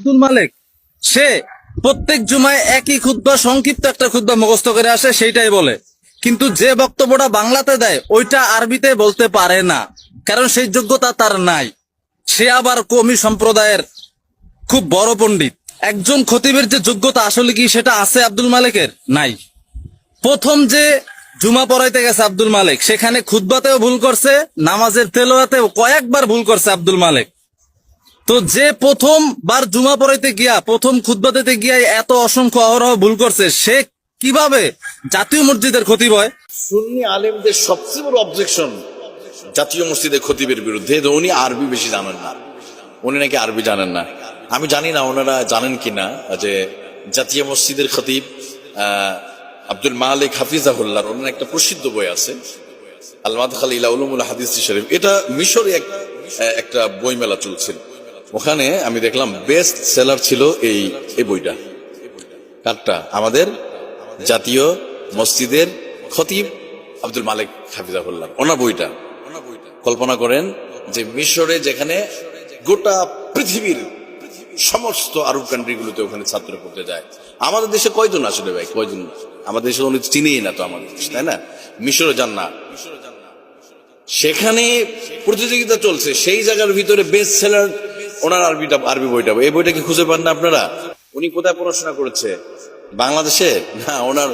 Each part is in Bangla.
আব্দুল মালেক, সে প্রত্যেক জুমায় একই খুতবা, সংক্ষিপ্ত একটা খুতবা মুখস্থ করে আসে, সেইটাই বলে। কিন্তু যে বক্তব্যটা বাংলাতে দেয় ওইটা আরবিতে বলতে পারে না, কারণ সেই যোগ্যতা তার নাই। সে আবার কওমি সম্প্রদায়ের খুব বড় পণ্ডিত। একজন খতিবের যে যোগ্যতা আসলে কি সেটা আছে আব্দুল মালেকের? নাই। প্রথম যে জুমা পড়াইতে গেছে আব্দুল মালেক, সেখানে খুতবাতেও ভুল করছে, নামাজের তেলাওয়াতেও কয়েকবার ভুল করছে আব্দুল মালেক। তো যে প্রথমবার জুমা পড়াইতে গিয়া, প্রথম খুতবা দিতে গিয়া এত অসংখ্য অহরহ ভুল করছে, সে কিভাবে জাতীয় মসজিদের খতিব হয়? সুন্নি আলেমদের সবচেয়ে বড় অবজেকশন জাতীয় মসজিদের খতিবের বিরুদ্ধে, যে উনি আরবি বেশি জানেন না। উনি নাকি আরবি জানেন না। আমি জানি না ওনারা জানেন কিনা যে জাতীয় মসজিদের খতিব আব্দুল মালিক হাফিজাহুল্লাহ, ওনার একটা প্রসিদ্ধ বই আছে আল মাদখাল ইলা উলুমুল হাদিস শরীফ। এটা মিশরে একটা বই মেলা চলছিল, ওখানে আমি দেখলাম বেস্ট সেলার ছিল এই বইটা। কারটা? আমাদের জাতীয় মসজিদের খতিব আব্দুল মালিক হাফিজাহুল্লাহ, ওনার বইটা। কল্পনা করেন যে মিশরে, যেখানে গোটা পৃথিবীর সমস্ত আরব কান্ট্রিগুলোতে ওখানে ছাত্র পড়তে যায়, আমাদের দেশে কয়জন আসলে ভাই, কয়জন? আমাদের দেশে উনি চিনেই না তো আমাদের দেশ, তাই না? মিশরে যান না, সেখানে প্রতিযোগিতা চলছে, সেই জায়গার ভিতরে বেস্ট সেলার ওনার আরবি বইটা। এই বইটা কি খুঁজে পান না আপনারা? উনি কোথায় পড়াশোনা করেছে? বাংলাদেশে না, ওনার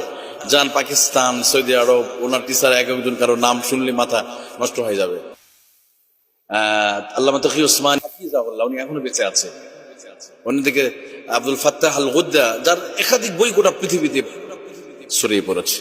যান পাকিস্তান, সৌদি আরব। ওনার টিচার এক একজন, কারো নাম শুনলে মাথা নষ্ট হয়ে যাবে। আল্লামা তকি ওসমান হাফিজাহুল্লাহ, উনি এখনো বেঁচে আছে। অন্যদিকে আব্দুল ফাত্তাহ আল গুদ্দা, যার একাধিক বই গোটা পৃথিবীতে ছড়িয়ে পড়েছে।